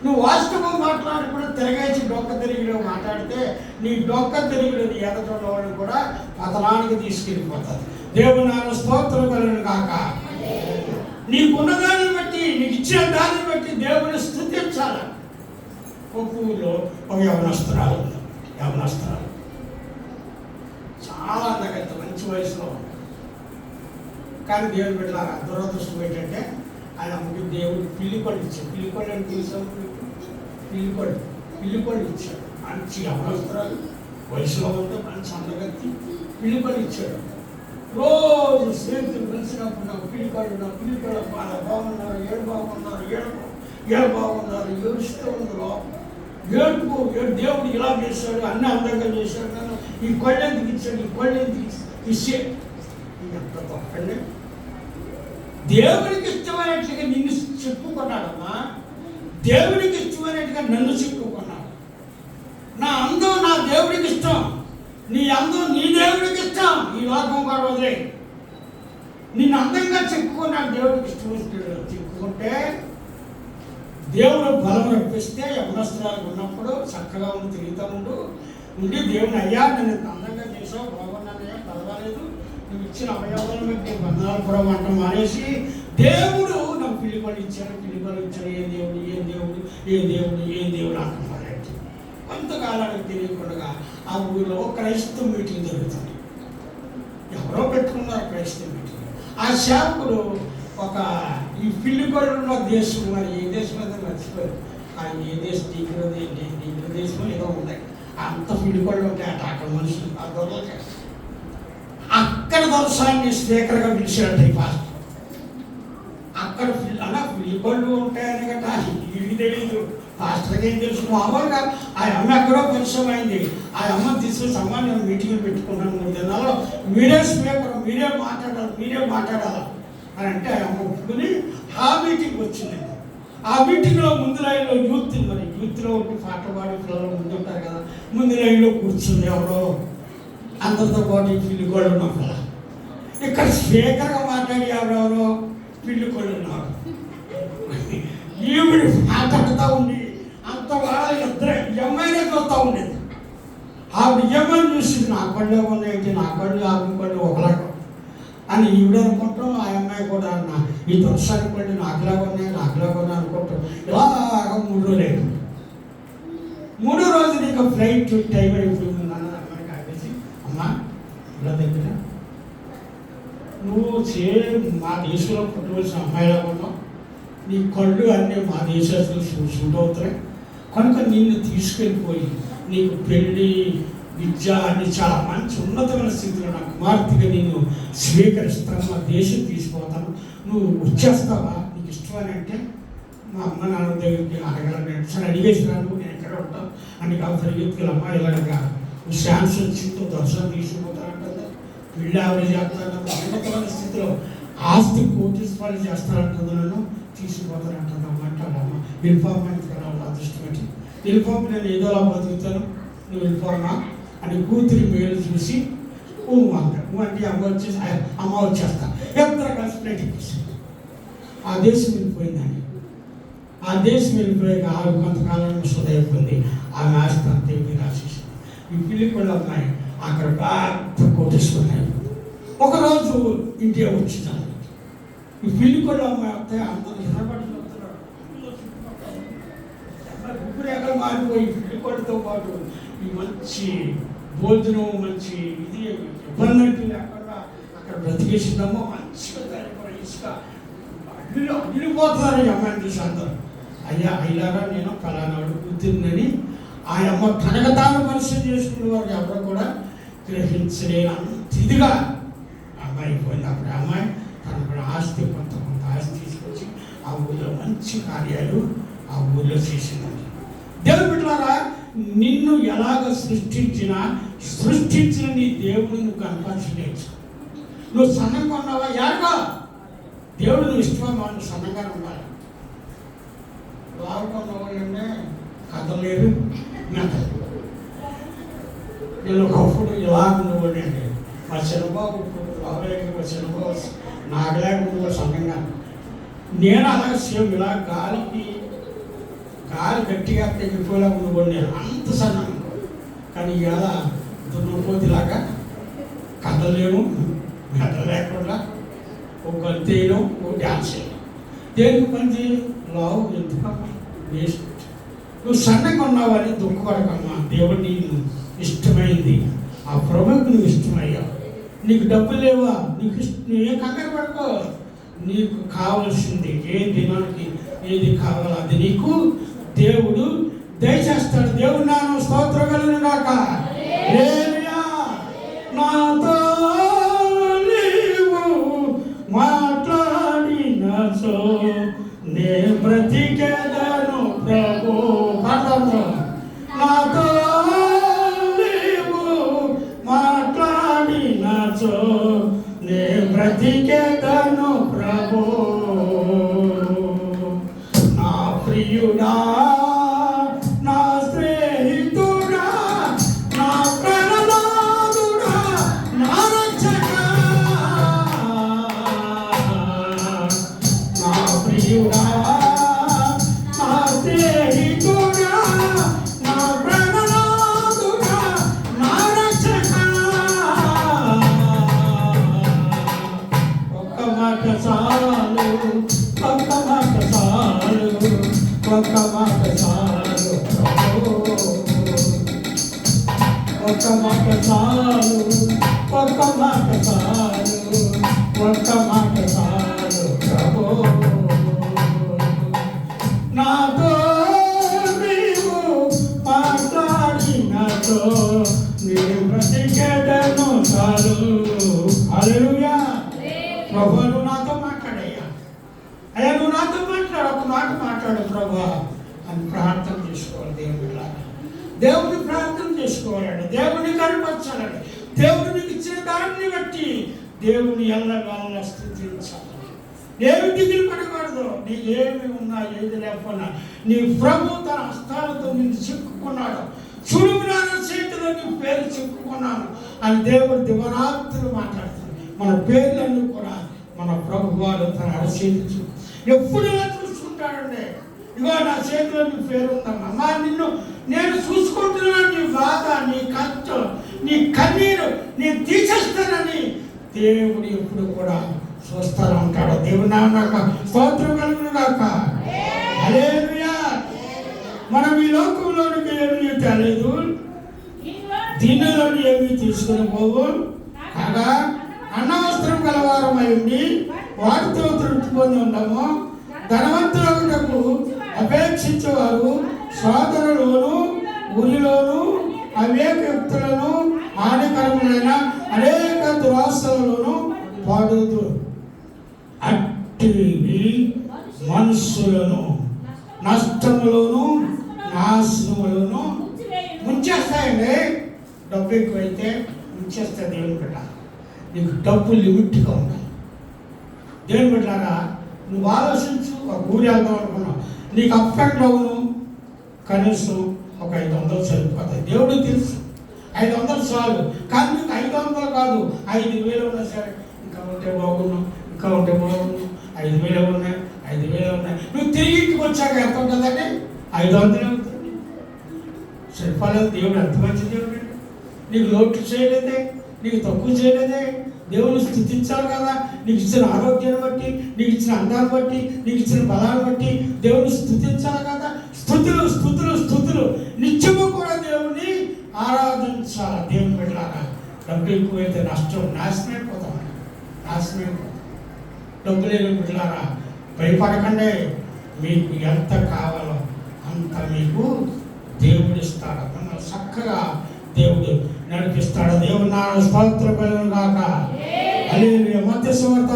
నువ్వు వాస్తవం మాట్లాడి కూడా తిరగేసి డొక్క తిరిగిలో మాట్లాడితే నీ డొక్క తిరిగిలో నీ ఎదటోళ్ళని కూడా పతనానికి తీసుకెళ్ళిపోతారు. దేవుని నామ స్తోత్రం కలుగును గాక. నీకున్న దాన్ని బట్టి, నీకు ఇచ్చిన దాన్ని బట్టి దేవుని స్తుతించాలి. కొప్పులో ఒక యవనస్తురాలు చాలా అందగత్త, మంచి వయసులో. కానీ దేవుని బిడ్డలారా దురదృష్టం ఏంటంటే ఆయన అమ్మకి దేవుడు పిల్లికొండ ఇచ్చాడు. పిల్లికొండ అని చూసాము, పిల్లికొండ ఇచ్చాడు. మంచి అవసరాలు వయసులో ఉంటే మంచి అందగత్తి పిల్లికొండ ఇచ్చాడు. రోజు స్నేహితులు కలిసినప్పుడు నాకు పిల్లికొండ బాగున్నారు, ఏడు బాగున్నారు, ఏడు బాగున్నారు, ఏడుస్తూ ఉన్నారు. ఏడుపు దేవుడు ఇలా చేశాడు, అన్నీ అందంగా చేశాడు, నన్ను ఈ కొళ్ళు ఎందుకు ఇచ్చాడు, ఈ కొళ్ళు ఎందుకు ఇచ్చే ఎంత తప్పండి. దేవుడికి ఇష్టమైనట్టుగా నిన్ను చెప్పుకున్నాడమ్మా, దేవుడికి ఇష్టమైనట్టుగా నన్ను చెప్పుకున్నాడు. నా అందం నా దేవుడికి ఇష్టం, నీ అందం నీ దేవుడికి ఇష్టం. ఈ లోకం కూడా వదిలే నిన్ను అందంగా చెప్పుకున్నాడు. దేవుడికి ఇష్టం చెప్పుకుంటే దేవుడు బలం రప్పిస్తే యవనస్త్రాలు ఉన్నప్పుడు చక్కగా తిరుగుతూ ఉండి దేవుని అయ్యా నేను అందంగా చేసావు, బాగున్నానయ్యా, పర్వాలేదు, నువ్వు ఇచ్చిన అవయవాలను బట్టి బంధాలు కూడా వంట మానేసి దేవుడు నాకు పిల్లిపడి ఇచ్చాడు. ఏ దేవుడు అంటున్నాడు. కొంతకాలానికి తెలియకుండా ఆ ఊరిలో క్రైస్తవ మీటింగ్ జరుగుతుంది. ఎవరో పెట్టుకున్నారు క్రైస్తవ మీటింగ్. ఆ సేవకుడు ఒక ఈ పిల్లికొండ దేశం, మరి ఏ దేశం అయితే మర్చిపోయారు. ఆ ఏ దేశం నీగ్ర దేశం ఏదో ఉంటాయి, అంత పిల్లికొండలు ఉంటాయి అట. అక్కడ మనుషులు ఆ దొరలకి అక్కడ దర్శనాన్ని స్పీకర్గా పిలిచాడు ఈ పాస్టర్. అక్కడ అలా పిల్లికొండలు ఉంటాయని కదా ఇది తెలియదు. పాస్టర్కి ఏం తెలుసు? మామూలుగా ఆ అమ్మ ఎక్కడో పరిచయం అయింది. ఆ అమ్మ తీసుకుని సమాజం మీటింగ్ పెట్టుకున్నాను 3 దినాల్లో. మీరే స్పీకర్, మీరే మాట్లాడాలి అని అంటే ఆ అమ్మ ఒప్పుకుని ఆ మీటింగ్ వచ్చిందండి. ఆ మీటింగ్లో ముందు లైన్లో యూత్లో ఉండి పాట పాడి పిల్లలు ముందు ఉంటారు కదా, ముందు లైన్లో కూర్చుంది ఎవరో అందరితో పాటు పిల్లికోళ్ళు ఉన్నాం కదా. ఇక్కడ స్పీకర్గా మాట్లాడి ఎవరెవరో పిల్లికోళ్ళు ఉన్నారు. ఈవిడ మాట్లాడుతూ ఉండి అంత వాళ్ళ ఇద్దరే అమ్మాయినే చూస్తూ ఉండేది. ఆవిడ ఏమని చూసింది, నా కళ్ళు ఉన్నాయి, నా కళ్ళు ఆవిడ కళ్ళు ఒకలాగా అని ఈవిడ అనుకుంటాం. ఆ అమ్మాయి కూడా ఈ దర్శనానికి పడి నాకులాగా ఉన్నాయి అనుకుంటాం. ఇలాగా 3 రోజులు. 3వ రోజు నీకు ఫ్లైట్ టైం అయిపోయింది అన్న అమ్మాయికి ఆగేసి, అమ్మా ఇలా దగ్గర నువ్వు మా దేశంలో పుట్టవలసిన అమ్మాయిలాగా ఉన్నావు, నీ కళ్ళు అన్నీ మా దేశాలు సూట్ అవుతాయి కనుక నిన్ను తీసుకెళ్ళిపోయి నీకు పెళ్ళి విద్య అన్ని చాలా మంచి ఉన్నతమైన స్థితిలో నా కుమార్తెగా నేను స్వీకరిస్తాను, మా దేశం తీసుకుపోతాను, నువ్వు వచ్చేస్తావా, నీకు ఇష్టమని అంటే మా అమ్మ నాన్న దగ్గరికి అడగలను. సరే అడిగేసినాను, నేను ఎక్కడ ఉంటాను అని కాబట్టి వ్యక్తులు అమ్మ ఇలాగా నువ్వు ఛాన్స్ వచ్చిందో దర్శనం తీసుకుపోతానంటే పెళ్ళి ఆవిడ చేస్తాను, ఉన్నతమైన స్థితిలో ఆస్తి కోటీశ్వరాలు చేస్తానంటుంది, నన్ను తీసుకుపోతానంటుంది అమ్మ అంటాడమ్మ. వెళ్ళిపోమని కదా అదృష్టం ఏంటి, వెళ్ళిపోమ, నేను ఏదోలా బతుకుతాను, నువ్వు వెళ్ళిపోమా అని కూతురి మేలు చూసి అంటే అమ్మ వచ్చేస్తా ఇద్దరు కలిసి ఫ్లైట్ ఎక్కేసింది. ఆ దేశం వెళ్ళిపోయిందండి. ఆ దేశం వెళ్ళిపోయాక ఆవిడ కొంతకాలం సుదైపోయింది. ఆమె ఆస్తి అంతే రాసేసి ఈ పిల్లికొండ అమ్మాయి అక్కడ బాగా కోటేసుకున్నాయి. ఒకరోజు ఇండియా వచ్చింది. ఈ పిల్లికొండ అమ్మాయి వస్తే అందరూ ఎన్నబడి వస్తున్నాడు. రూపురేఖలు మారిపోయి పిల్లికొండతో పాటు ఈ మంచి భోజనం, మంచి ఇది ఇబ్బంది లేకుండా అక్కడ బ్రతికేసిందమ్మో. మంచిగా తయారు ఇసుక అడిగిపోతున్నారు ఈ అమ్మాయిని చూసి అందరూ. అయ్యా అయ్యారా నేను ఫలానాడు కూతురునని ఆ అమ్మ తనకు తాను పరిచయం చేసుకునే వారు ఎవరు కూడా గ్రహించలేని అంత ఇదిగా అమ్మాయి అయిపోయింది. అప్పుడు అమ్మాయి తనకు ఆస్తి కొంత ఆస్తి తీసుకొచ్చి ఆ ఊళ్ళో మంచి కార్యాలు ఆ ఊళ్ళో చేసిందండి. దేవుని బిడ్డలారా, నిన్ను ఎలాగ సృష్టించిన నీ దేవుడు నువ్వు కనపరచలేదు. నువ్వు సన్నంగా ఉన్నావా? ఎలాగో దేవుడు నువ్వు ఇష్టమా, నువ్వు సన్నగానే ఉండాలి. లావుకున్న వాళ్ళనే కదలేరు మెదలు. నేను ఒకప్పుడు ఇలా ఉండేవాడి అండి. మా చిన్నబాబు ఇప్పుడు లావలేక మా చిన్నబాబు నాగలేక ఉండేవాడు సన్నంగా. నేను అలాగే సేమ్ ఇలా గాలి గట్టిగా తెగిపోయేలా ఉండేవాడు. నేను అంత సన్నంగా. కానీ ఇలా దున్నపోతిలాగా కదలేను, మెదలేకుండా ఒక గంతేయను, ఒక డ్యాన్స్ చేయను. దేనికి పని చేయను? లావు ఎందుకమ్మా, వేస్ట్. నువ్వు సన్నగా ఉన్నావని దుఃఖపడకమ్మా. దేవుడు నీకు ఇష్టమైంది, ఆ ప్రభువుకు నువ్వు ఇష్టమయ్యావు. నీకు డబ్బులు లేవా, నీకు నువ్వేం కంగారు పడుకో. నీకు కావలసింది ఏ దినానికి ఏది కావాలో అది నీకు దేవుడు దయచేస్తాడు. దేవుడు నాన్న స్తోత్రం కలుగును గాక. హల్లెలూయా. నాతో నీవు మాట్లాడినచో నే బ్రతికెదను ప్రభు. పాడతాము. నాతో నీవు మాట్లాడినచో నే బ్రతికెదను ప్రభు. నా ప్రియుడా, నా స్నేహితుడా, నా ప్రణనాథుడా, నా రక్షకా. నా ప్రియుడా, నా స్నేహితుడా, నా ప్రణనాథుడా, నా రక్షకా. ఒక్క మాట చాలు, ఒక్క మాట చాలు, ఒక్క మాట చాలు ప్రభు. ఒక్క మాట చాలు, ఒక్క మాట చాలు, ఒక్క మాట చాలు ప్రభు. నాతో నీవు మాట్లాడినతో నీవు బ్రతికెదను చాలు. హల్లెలూయా. ప్రభు నువ్వు నాతో మాట్లాడయ్యా. అయ్యా నువ్వు నాతో మాట్లాడు, ఒక మాట మాట్లాడు ప్రభు అని ప్రార్థన చేసుకోవాలి. దేవుని ప్రార్థన చేసుకోవాలండి. దేవుని కనపరచాలండి. దేవుడు నీకు ఇచ్చిన దాన్ని బట్టి దేవుని ఎల్లవేళ స్తుతించాలి. ఏమి దిగులు పడకూడదు. నీకు ఏమి ఉన్నా ఏది లేకపోయినా నీ ప్రభు తన హస్తాలతో నిన్ను చిక్కుకున్నాడు. సులువునాన చేతిలో నీ పేరు చిక్కుకున్నాను అని దేవుడు దివరాత్రులు మాట్లాడుతాడు. మన పేర్లన్నీ కూడా మన ప్రభు వారు తన అరచేతి ఎప్పుడు చూసుకుంటాడండి. ఇగో నా చేతిలో నీ పేరు ఉందమ్మా. అమ్మా నిన్ను నేను చూసుకుంటున్నాను. నీ బాధ, నీ కష్టం, నీ కన్నీరు నేను తీసేస్తానని దేవుడు ఎప్పుడు కూడా చూస్తూ ఉంటాడు. దేవుడు నామక స్తోత్రం కలుగును గాక. హల్లెలూయా. మనం ఈ లోకంలోనికి ఏమీ తెలియదు, దీనిలోని ఏమీ తీసుకుని పోవు. కాగా అన్నవస్త్రం గలవారమై ఉండి వాటితో తృప్తి పొంది ఉండము. ధనవంతులకు అపేక్షించేవారు సోదరులోను ఊరిలోను అవేక వ్యక్తులను హానికరములైన అనేక దురాశలలోను పడుదు. అట్టి మనుషులను నష్టములోను నాశనములను ముంచేస్తాయండి. డబ్బు ఎక్కువైతే ముంచేస్తే దేవుని బిడ్డ. నీకు డబ్బు లిమిట్గా ఉండాలి. దేవుని బిడ్డారా నువ్వు ఆలోచించు. ఒక ఊరి వెళ్దాం అనుకున్నావు, నీకు అప్ అండ్ డౌను కనీసం ఒక 500 సరిపోతాయి. దేవుడు తెలుసు 500 చాలు. కానీ నీకు 500 కాదు 5,000 ఉన్నా సరే ఇంకా ఉంటే బాగున్నావు, ఇంకా ఉంటే బాగున్నావు. 5,000 ఉన్నాయి, 5,000 ఉన్నాయి. నువ్వు తిరిగి ఇంటికి వచ్చాక ఎంత ఉంటుందండి? 500 అవుతుంది. సరిపోలేదు. దేవుడు ఎంత మంచి దేవుడు. నీకు లోటు చేయలేదే, నీకు తక్కువ చేయలేదే. దేవుని స్థుతించాలి కదా. నీకు ఇచ్చిన ఆరోగ్యాన్ని బట్టి, నీకు ఇచ్చిన అందాన్ని బట్టి, నీకు ఇచ్చిన బలాన్ని బట్టి దేవుని స్థుతించాలి కదా. స్థుతులు స్థుతులు స్థుతులు నిత్యము కూడా దేవుని ఆరాధించాలి. దేవుని బిడ్డలారా డబ్బు ఎక్కువైతే నష్టం, నాశనమైపోతాం. నాశనమైపోతాం. డబ్బు లేని బిడ్డలారా భయపడకండి. మీకు ఎంత కావాలో అంత మీకు దేవుడు ఇస్తాడు. మిమ్మల్ని చక్కగా దేవుడు నడిపిస్తాడు. దేవుడు నా స్తోత్రం కలుగును గాక. హల్లెలూయా. మత్తయి సువార్త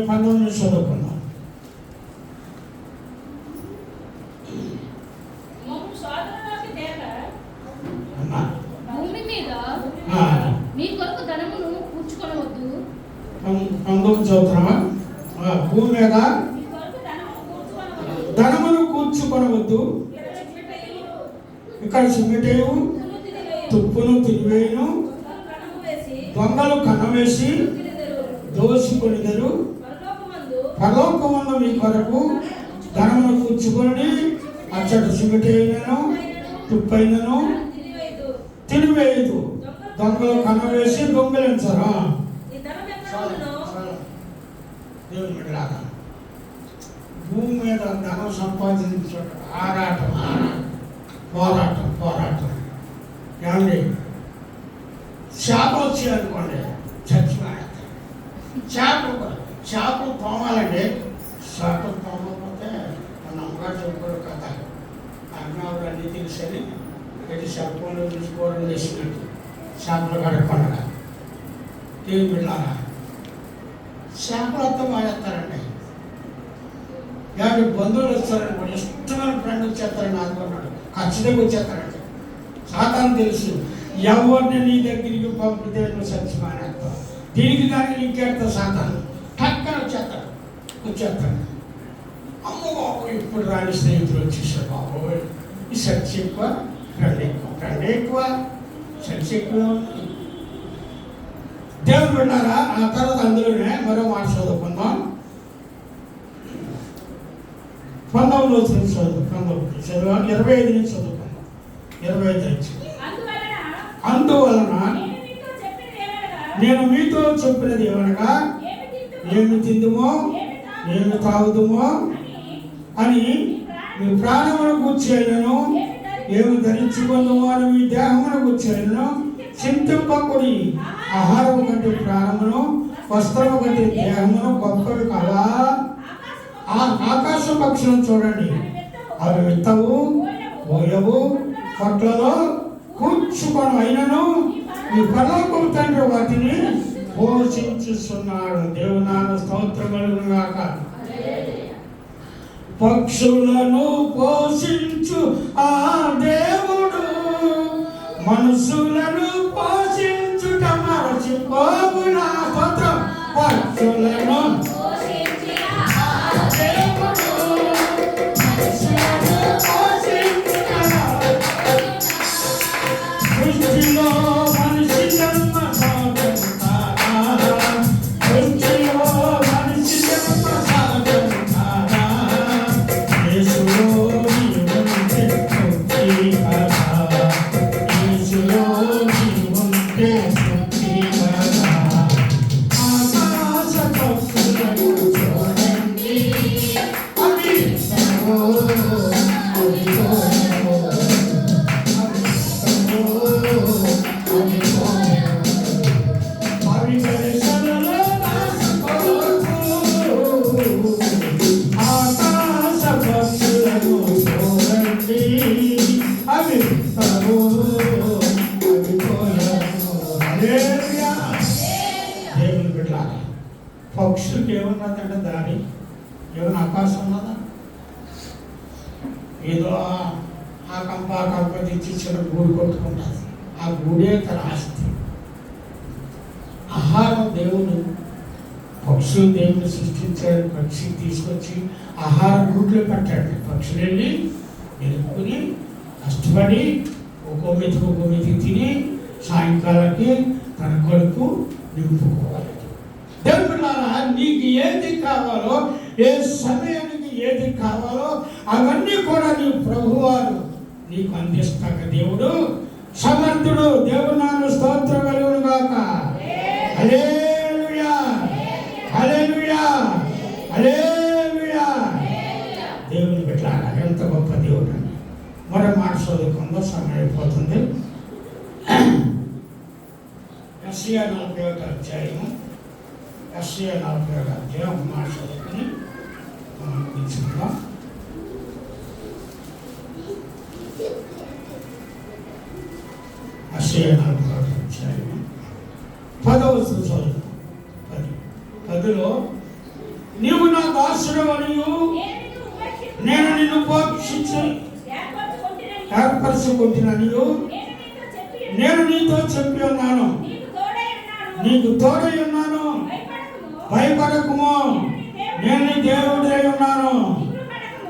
19 చదువుకుందాం.
భూమి మీద మీ కొరకు ధనమును కూర్చుకొనవద్దు.
19 చదువుతున్నావా? భూమి మీద ధనమును కూర్చుకొనవద్దు. ఇక్కడ సిమెటేయు తుప్పును తిరివేయును, దొంగలు కన్నవేసి దోషికొనిదరు. పరలోకమందు మీ కొరకు ధనమును కూర్చుకొని అచ్చట సిమెటేయును తుప్పైనను తిరివేయదు. దొంగలు కన్నవేసి దొంగలించరా. దేవుని బిడ్డలారా భూమి మీద ధనం సంపాదించడం ఆరాటం, పోరాటం. ఏమండి శాపం వచ్చాయనుకోండి చచ్చిపోయారు. చేపలు తోమాలండి. చేపలు తోమకపోతే మన అమ్మగారు చెప్పారు కదా, అన్నవారు అన్నీ తెలిసని పెట్టి చేపలు తీసుకోవడం చేసినట్టు చేపలు కడగకుండా టీవీ పిల్లారా చేపలతో మానేస్తారండి. కానీ బంధువులు వస్తారని కూడా ఇష్టమైన ఫ్రెండ్ వచ్చేస్తారని అనుకున్నాడు, ఖచ్చితంగా వచ్చేస్తారండి. సాతాను తెలుసు, ఎవరిని నీ దగ్గరికి పంపితే నువ్వు సచ్చి మానేస్తావు, దీనికి దానికి ఇంకెడతావు. సాతాను టక్కన వచ్చేస్తాడు. అమ్మ బాబు ఇప్పుడు రాని స్నేహితులు వచ్చేసారు. బాబు ఈ సచ్చి ఎక్కువ, ఫ్రెండ్ ఎక్కువ, సచ్చి ఎక్కువ. దేవుడు విన్నారా? ఆ తర్వాత అందులోనే మరో మాట చదువుకుందాం. 19 చదువు 25 నుంచి చదువుకుందాం. 25 నుంచి. అందువలన నేను మీతో చెప్పినది ఏమనగా, ఏమి తిందుమో ఏమి తాగుదుమో అని మీ ప్రాణమును కూర్చేయను, ఏమి ధరించుకుందుమో అని మీ దేహమును కూర్చేయను చింతింపకుడి. ఆహారము కంటే ప్రాణమును, వస్త్రము కంటే దేహమును గొప్పవి కావా? ఆ ఆకాశ పక్షులను చూడండి, అవి విత్తవు, పోయవు, పొట్లలో కూర్చుకొని అయినను ఈ పరలోకపు తండ్రి వాటిని పోషించుతున్నాడు. దేవునామ స్తోత్రం కలుగును గాక. పక్షులను పోషించు ఆ దేవుడు మనుషులను పోషించుట మరచిపోవునా? స్తోత్రం. పక్షులను సృష్టిలో మనిషి జన్మ సాధన, సృష్టిలో మనిషి జన్మ సాధన, యేసులో నీవుంటే తృప్తి కదా, యేసులో నీవుంటే తృప్తి కదా. ఆకాశ పక్షులను చూడండి, అవి పక్షులకి ఏమన్నదంటే దారి ఏమైనా ఆకాశం ఉన్నదా? ఏదో ఆ కంప తెచ్చి చిన్న గూడు కొట్టుకుంటుంది. ఆ గూడే తన ఆస్తి. ఆహారం దేవుడు, పక్షులు దేవుడు సృష్టించాడు. పక్షి తీసుకొచ్చి ఆహారం గూట్లో పెట్టాడు. పక్షులు వెళ్ళి ఎదుర్కొని కష్టపడి ఒక్కో మెతుకు తిని సాయంకాలానికి తన కడుపు నింపుకోవాలి. దేవుడారా, నీకు ఏది కావాలో, ఏ సమయానికి ఏది కావాలో అవన్నీ కూడా నీ ప్రభువారు నీకు అందిస్తాక దేవుడు సమర్థుడు. దేవునామ స్తోత్రం కలుగును గాక. హల్లెలూయా, హల్లెలూయా, హల్లెలూయా. దేవుని బిడ్డలారా, ఎంత గొప్ప దేవుడు అని మరో మాట చదువుకుందో సమయం అయిపోతుంది. యెషయా 41 అధ్యాయము, యెషయా 41 అధ్యాయం మాట చదువుకుని మనం ముగించుకుందాం. యెషయా 41 అధ్యాయము 10వ చదువు. 10లో నీవు నా దాసుడవనియు నేను నిన్ను పోషించి ఏర్పరచుకుంటున్నాను, నేను నీతో చెప్పి ఉన్నాను, నీకు తోడై ఉన్నాను, భయపడకుము, నేను నీ దేవుడై ఉన్నాను,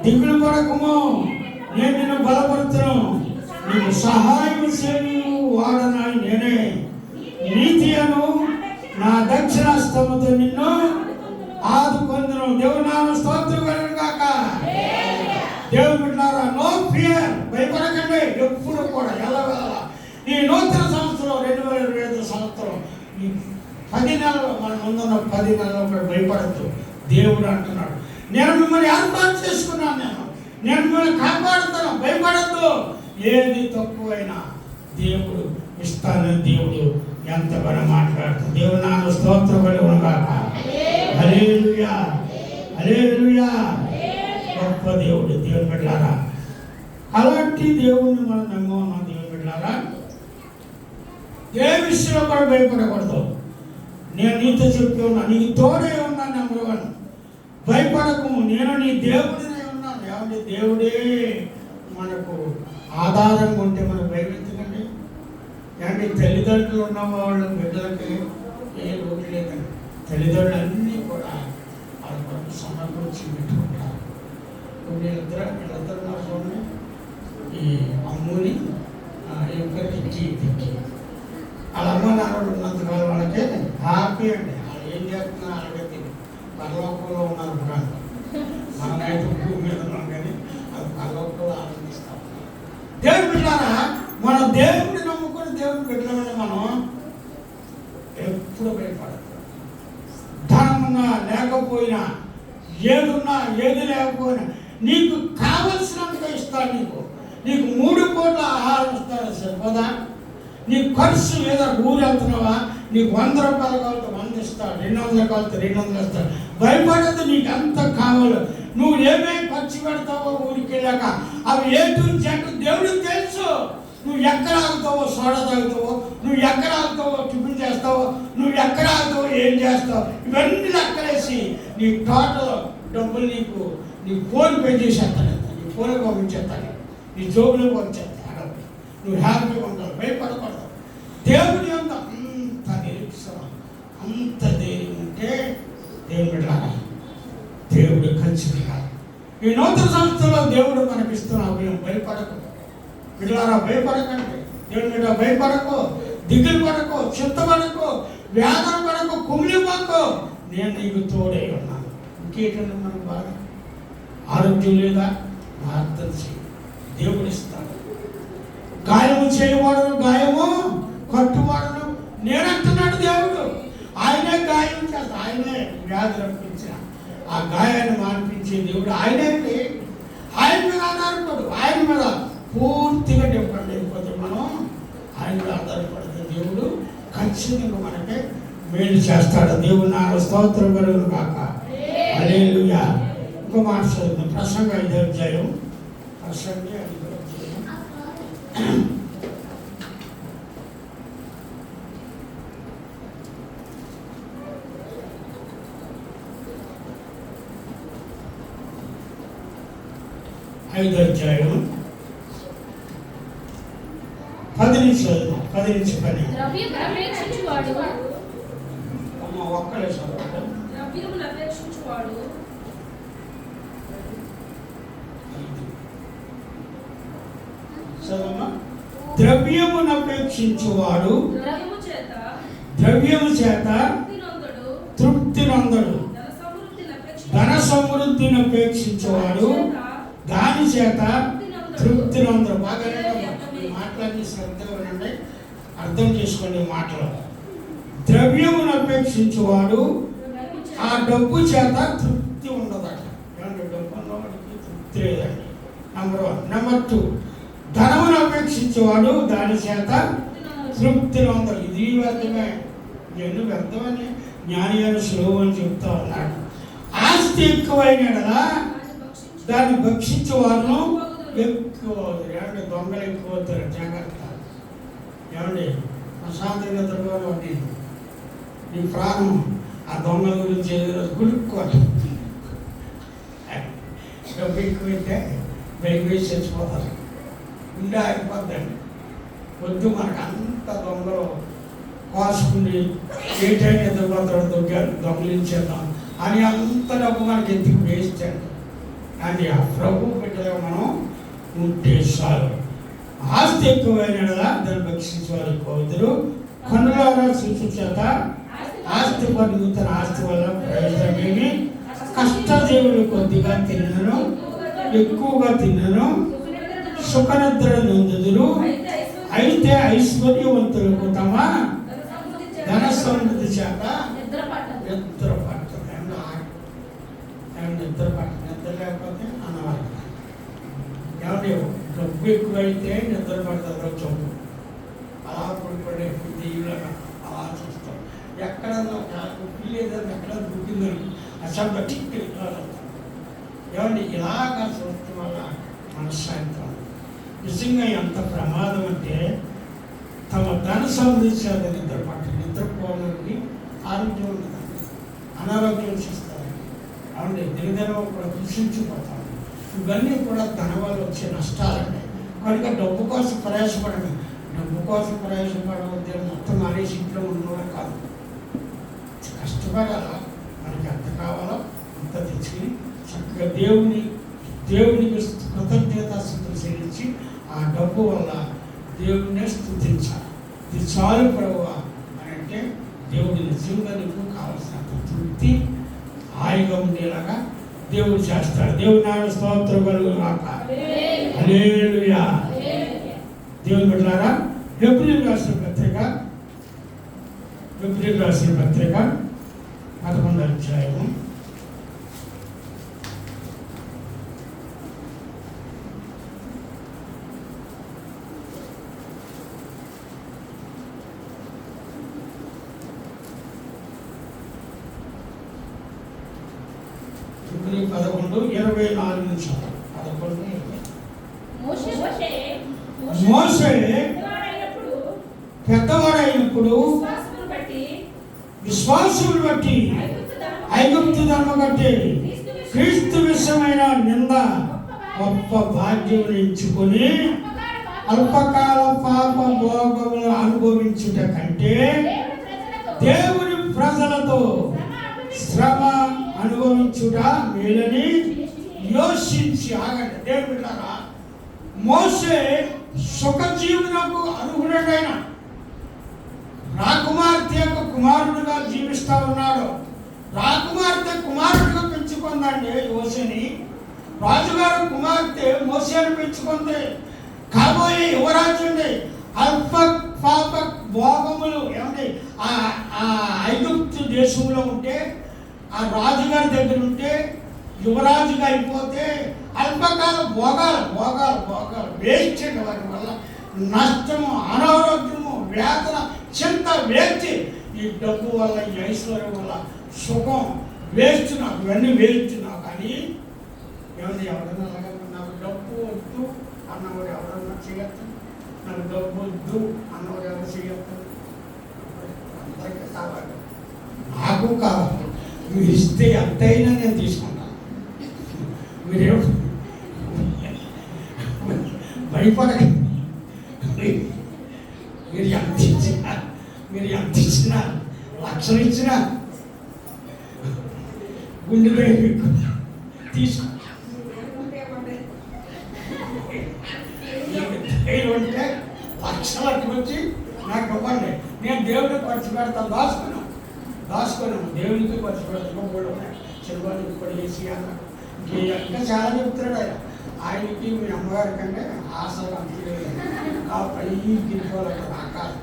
దిగులు పడకుము, నేను నిన్ను బలపరుతును, నీకు సహాయం చేయు వాడనాయి నేనే, నీతి అను నా దక్షిణాస్తముతో నిన్ను ఆదుకొందును. దేవుని నామ స్తోత్రం కలుగును గాక. దేవుని బిడ్డలారా, నో ఫియర్, భయపడకండి. ఎప్పుడు కూడా ఎల్లవేళ ఈ నూతన సంవత్సరం 2025 సంవత్సరం ఈ 10 నెలలు మన ముందున్న 10 నెలలు కూడా భయపడద్దు. దేవుడు అంటున్నాడు, నేను మిమ్మల్ని ఏర్పాటు చేసుకున్నాను, నేను మిమ్మల్ని కాపాడుతాను, భయపడద్దు. ఏది తక్కువైనా దేవుడు ఇస్తానని దేవుడు ఎంతగానో మాట్లాడుతాడు. దేవుని నామ స్తోత్రం కలుగును గాక. హల్లెలూయా, హల్లెలూయా. గొప్ప దేవుడు. దేవుని బిడ్డలారా, అలాంటి దేవుణ్ణి మనం నమ్ముకున్నాం. దేవుని బిడ్డలారా, ఏ విషయంలో కూడా భయపడకూడదు. నేను నీతో చెప్పి ఉన్నా, నీకు తోడే ఉన్నాను. నెంబర్ 1, భయపడకు, నేను నీ దేవుడినే ఉన్నాను. ఏమంటే దేవుడే మనకు ఆధారంగా ఉంటే మనకు భయం ఎందుకండి? ఏమంటే తల్లిదండ్రులు ఉన్న వాళ్ళు బిడ్డలకి ఏ లోటు లేదండి. తల్లిదండ్రులు అన్నీ కూడా వాళ్ళ కొరకు సమర్పించి పెట్టుకుంటారు. వీళ్ళిద్దరు ఉన్నారు చూడండి, ఈ అమ్ముని దిక్కి వాళ్ళ అమ్మ నాన్నలు ఉన్నంతకాలం వాళ్ళకి హ్యాపీ అండి. వాళ్ళు ఏం చేస్తున్నా అలాగే తిని పరలోకంలో ఉన్నారు కూడా. మనమైతే భూమి మీద ఉన్నాం కానీ అది పరలోకంలో ఆనందిస్తాం. దేవుని బిడ్డలారా, మనం దేవుడిని నమ్ముకొని దేవుని బిడ్డలమని మనం ఎప్పుడు భయపడదు. ధనమున్నా లేకపోయినా, ఏదున్నా ఏది లేకపోయినా నీకు కావలసినంత ఇస్తాడు. నీకు 3 పూట్ల ఆహారం ఇస్తాడు, సరిపోదా? నీ ఖర్చు ఏదో ఊరు వెళ్తున్నావా, నీకు 100 రూపాయలు కావాలంటే 100 ఇస్తాడు, 200 కావాలంటే 200 ఇస్తాడు. భయపడదు. నీకు ఎంత కావాలో, నువ్వు ఏమేమి ఖర్చు పెడతావో ఊరికి వెళ్ళాక అవి ఏ టు జెడ్ దేవుడికి తెలుసు. నువ్వు ఎక్కడ ఆగుతావో, సోడా తాగుతావో, నువ్వు ఎక్కడ ఆగుతావో, టిఫిన్ చేస్తావో, నువ్వు ఎక్కడ ఆగుతావో, ఏం చేస్తావు, ఇవన్నీ లెక్కలేసి నీ టోటల్ డబ్బులు నీ ఫోన్ పే చేసేస్తాడు. నీ ఫోన్కి పంపించేస్తాడు, నీ జోబులో పంపించేస్తాడు. నువ్వు హ్యాపీగా ఉంటావు, భయపడకూడదు. దేవుడి అంత నిరీక్షణ, అంత ధైర్యం ఉంటే దేవుడు బిడ్డలారా, దేవుడు ఖచ్చితంగా ఈ నూతన సంవత్సరంలో దేవుడు మనకి ఇస్తున్న అభయం. భయపడకు బిడ్డలారా, భయపడకండి. దేవుడి మీద భయపడకు, దిగులు పడకు, చింతపడకు, వేదన పడకు, కుమిలిపోకు. నేను నీకు తోడే ఉన్నాను. ఇంకేటండి మనకు బాగా ఆరోగ్యం లేదా, ప్రార్థన చేయి, దేవుడు ఇస్తాడు. గాయము చేయవాడును, గాయము కట్టువాడును నేనంటున్నాడు దేవుడు. ఆయనే గాయం చేస్తా, ఆయనే వ్యాధి రప్పించిన ఆ గాయాన్ని మాన్పించే దేవుడు ఆయనే. ఆయన మీద ఆధారపడు, ఆయన మీద పూర్తిగా డిపెండ్ అయిపోతే మనం ఆయన మీద ఆధారపడితే దేవుడు ఖచ్చితంగా మనకి మేలు చేస్తాడు. దేవుడు నా స్తోత్రం కలుగును కాక. హల్లెలూయా. ఇంకో మాట చదువుతాం. ప్రసంగ 5వ అధ్యాయం. ప్రసంగ 5వ అధ్యాయం. ఐదో అధ్యాయం 10 నుంచి 10. ఒక్కలే ద్రవ్యమును అపేక్షించువాడు ద్రవ్యము చేత తృప్తి నొందడు, ధన సమృద్ధిని అపేక్షించేవాడు దాని చేత తృప్తి నొందడు. బాగా మాట్లాడి శ్రద్ధగా వినండి, అర్థం చేసుకోండి మాటలు. ద్రవ్యమును అపేక్షించేవాడు ఆ డబ్బు చేత తృప్తి ఉండదట. డబ్బు ఉన్నవాడికి తృప్తి లేదండి. నెంబర్ 1. నెంబర్ 2, ధనమును అపేక్షించేవాడు దాని చేత తృప్తి నొందడు. ఇది వ్యర్థమే, ఎందుకు వ్యర్థమని జ్ఞాని గారు సులువు అని చెప్తా ఉన్నాడు. ఆస్తి ఎక్కువైన కదా దాన్ని భక్షించే వాళ్ళను ఎక్కువ. ఏమంటే దొంగలు ఎక్కువ అవుతారు, జాగ్రత్త. ఏమండి ప్రశాంతంగా తిరగాలి. నీ ప్రాణం ఆ దొంగల గురించి గుడుక్కోవాలి. డబ్బు ఎక్కువైతే బైక్ వేసి చచ్చిపోతారు, ఉండే ఆగిపోద్దండి. వద్దు, మనకు అంత దొంగలు కాసుకుని ఏ టైం ఎదురుపోతాడు, దొంగలించేద్దాం అని అంత డబ్బు మనకి ఎందుకు వేస్ట్ అండి. అది ఆ ప్రభు బిడ్డగా మనం ఉంటే చాలు. ఆస్తి ఎక్కువైన దాన్ని భక్షించే వారు ఎక్కువ అవుతారు. కొండలారా సూచించేత ఆస్తి పొందుతున్న ఆస్తి వల్ల ప్రయోజనమేమి, కష్టజీవులు కొద్దిగా తిన్నను ఎక్కువగా తిన్నను సుఖనిద్ర నొందుదురు. అయితే ఐశ్వర్యవంతులకు తమ ధన సమృద్ధి చేత నిద్ర పట్టదు. నిద్ర లేకపోతే అన్నమాట. ఏమంటే డబ్బు ఎక్కువైతే నిద్ర పడుతుంది. చదువు అలా పడిపడే టీవీలో అలా చూస్తాం. ఎక్కడన్నా పిల్లి ఏదైనా ఎక్కడ దూకిందని అసలు టిక్కి ఏమండి ఇలాగా చూడటం వల్ల మనశ్శాంతి నిజంగా ఎంత ప్రమాదం అంటే తమ ధన సంబంధించిన నిద్రపోవడానికి ఆరోగ్యం ఉండదండి, అనారోగ్యం చూస్తారండి. అవునండి, దినదినం కూడా కృషించిపోతాం. ఇవన్నీ కూడా ధన వల్ల వచ్చే నష్టాలండి. కనుక డబ్బు కోసం ప్రయాసపడండి. డబ్బు కోసం ప్రయాసపడవద్దే మొత్తం మానేసి ఇంట్లో ఉన్నవాడు కాదు. కష్టపడాలా, మనకి ఎంత కావాలో అంత తెచ్చుకుని చక్కగా దేవునికి కృతజ్ఞతాస్తుతులు చెల్లించి ఆ డబ్బు వల్ల దేవుడినే స్తుతించాలి. ఇది చాలు ప్రభువా అని అంటే దేవుడి నిజంగా నీకు కావాల్సినంత తృప్తి హాయిగా ఉండేలాగా దేవుడు చేస్తాడు. దేవుడి నామ స్తోత్రం కలుగుగాక. హల్లెలూయా. దేవుని బిడ్డలారా, హెబ్రీయులకు రాసిన పత్రిక 11వ అధ్యాయము 11:24 మోషే పెద్దవాడైనప్పుడు విశ్వాసమును బట్టి ఐగుప్తు ధర్మ కట్టి క్రీస్తు విషయమైన నింద గొప్ప భాగ్యం ఎంచుకొని అల్పకాల పాప భోగములు అనుభవించుట కంటే దేవుని ప్రజలతో శ్రమ అనుభవించుట మేలని యోచించి ఆగండి. దేవుని మోషే సుఖజీవునకు అర్హుడైన రాకుమార్తె యొక్క కుమారుడుగా జీవిస్తూ ఉన్నాడు. రాకుమార్తె కుమారుడిగా పెంచుకుందండి మోషేని. రాజుగారు కుమార్తె మోషేని పెంచుకుంది. కాబోయే యువరాజుండి అల్ప పాప భోగములు ఏమండి ఆ ఐగుప్తు దేశంలో ఉంటే, ఆ రాజుగారి దగ్గర ఉంటే యువరాజుగా అయిపోతే అల్పకాల భోగాలు వేస్ట్ వాటి వల్ల నష్టము, అనారోగ్యము, వేదన, చింత వేస్ట్. ఈ డబ్బు వల్ల, ఈ ఐశ్వర్యం వల్ల సుఖం వేస్ట్. నాకు ఇవన్నీ వేస్ట్. నాకు అని ఎవరైనా నాకు డబ్బు వద్దు అన్నవాడు ఎవరన్నా చేయొచ్చు. నాకు డబ్బు వద్దు అన్నవాడు ఎవరు చేయొచ్చు. అందరికీ కావాలి, నాకు కావాలి. మీరు ఇస్తే ఎంతైనా నేను తీసుకుంటాను. మీరేమో భయపడక, మీరు ఎంత ఇచ్చినా లక్షలు ఇచ్చినా గుండెలో తీసుకో. ఉంటే లక్షలకు వచ్చి నాకు ఇవ్వండి, నేను దేవుడికి ఖర్చు పెడతాను. దాచుకున్నాము దేవునికి ఖర్చు పెడతాము. కూడా చెరువానికి కూడా వేసి అన్నాడు. ఇంకా చాలా చెప్తున్నాడు ఆయన. ఆయనకి మీ అమ్మగారి కంటే ఆశలు అంతలేదు పైకి గిరిపోవాలి ఆకాశం.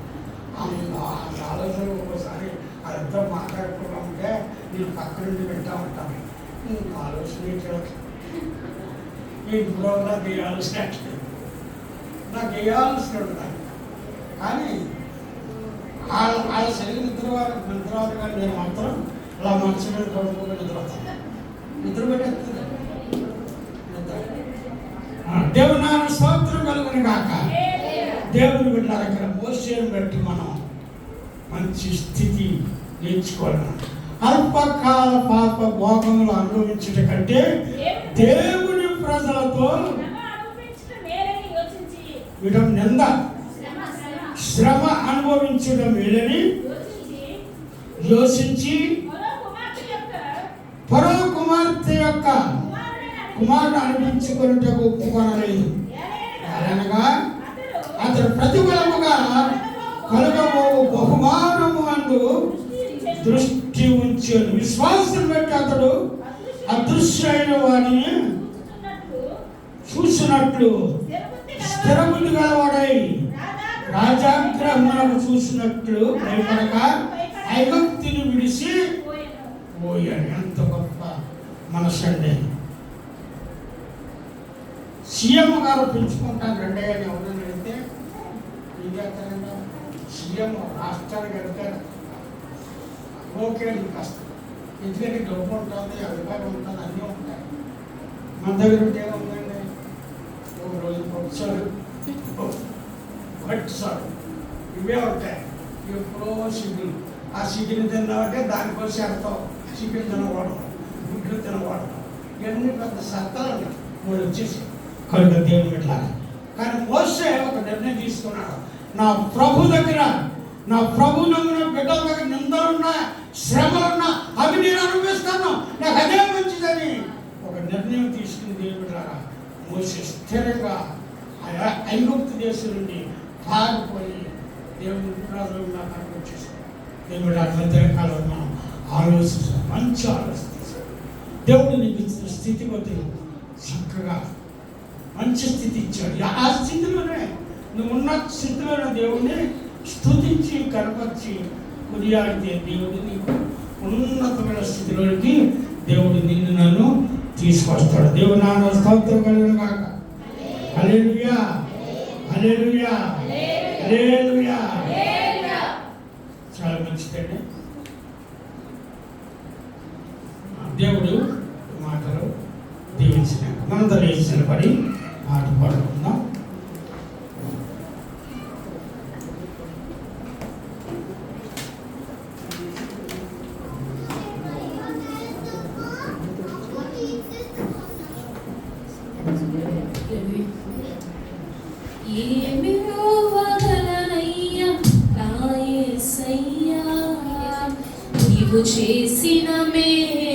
ఆలోచనలు ఒక్కోసారి వాళ్ళిద్దరూ మాట్లాడుకుంటూ ఉంటే నేను పక్క నుండి వింటా ఉంటాను. ఆలోచన ఇంట్లో నాకు ఏ ఆలోచన నాకు ఏ ఆలోచన ఉంటాను. కానీ వాళ్ళ శరీరం నిద్రవారు కానీ నేను మాత్రం అలా మనసు మీద పడుకోగా నిద్ర పెట్టేస్తుంది. దేవుని నామ స్తోత్రం కలుగును గాక. దేవుని బిడ్డలారా, ఇక్కడ మోషేను బట్టి మనం మంచి స్థితి నేర్చుకోవాలి. అల్పకాల పాప భోగములు అనుభవించుట కంటే దేవుని ప్రజలతో వీడం నింద శ్రమ అనుభవించడం మేలని యోచించి ఫరో కుమార్తె యొక్క కుమారుడు అనిపించుకున్నట్టు ఒప్పుకొనలేదు. అనగా అతడు ప్రతిఫలముగా కలుగబోవు బహుమానము అందు దృష్టి ఉంచాడు. విశ్వాసం బట్టి అతడు అదృశ్యమైన వాడిని చూసినట్లు స్థిరబుద్ధి గలవాడై రాజాగ్రహమును చూసినట్లు భయపడక ఐగుప్తుని విడిచి పోయాడు. ఎంత గొప్ప మనసు అండి. సీఎం గారు పెంచుకుంటాను రెండే అని ఎవరైనా అడిగితే ఏం చేస్తారంటే సీఎం రాష్ట్రానికి అధికారు ఓకే అని కష్టం. ఎందుకంటే డబ్బు ఉంటుంది, అధికారం ఉంటుంది, అన్నీ ఉంటాయి. మన దగ్గర ఉంటే ఏముందండి? ఒక రోజు పప్పుసారు, పట్టుసారు, ఇవే ఉంటాయి. ఎప్పుడో చికెన్, ఆ చికెన్ తిన్నామంటే దానికోసం అర్థం. చికెన్ తినకూడదు, గుడ్లు తినకూడదు, ఇవన్నీ పెద్ద సత్తాలు ఉన్నాయి. వాళ్ళు వచ్చేసి కనుక దేవుని పెట్టాలి. కానీ మోసే ఒక నిర్ణయం తీసుకున్నాడు. నా ప్రభు దగ్గర, నా ప్రభు నమ్మిన బిడ్డల దగ్గర నిందలున్నా, శ్రమలున్నా అవి నేను అనుభవిస్తాను, నాకు అదే మంచిదని ఒక నిర్ణయం తీసుకుని దేవుని ద్వారా మోసే స్థిరంగా ఐగుప్తు దేశం నుండి పారిపోయి దేవుని ప్రారంభంగా నాకు వచ్చేసాడు. దేవుడు మధ్యకాలంలో మనం ఆలోచించాలి, మంచి ఆలోచించాలి. దేవుడు నీకు ఇచ్చిన స్థితిగతులు చక్కగా మంచి స్థితి ఇచ్చాడు. ఆ స్థితిలోనే నువ్వు ఉన్న స్థితిలోనే దేవుడిని స్తుతించి కనపరిచి కొనియాడితే దేవుడు నీకు ఉన్నతమైన స్థితిలోనికి దేవుడు నిన్ను నన్ను తీసుకొస్తాడు. దేవుడు నాన్న స్తోత్రం కలుగును గాక. హల్లెలూయా, హల్లెలూయా, హల్లెలూయా. చాలా మంచిదండి. దేవుడు మాటలు దీవించిన మనందరూ వేసిన పడి ఆట పాడుకుందాం.
నీవు చేసిన మేలు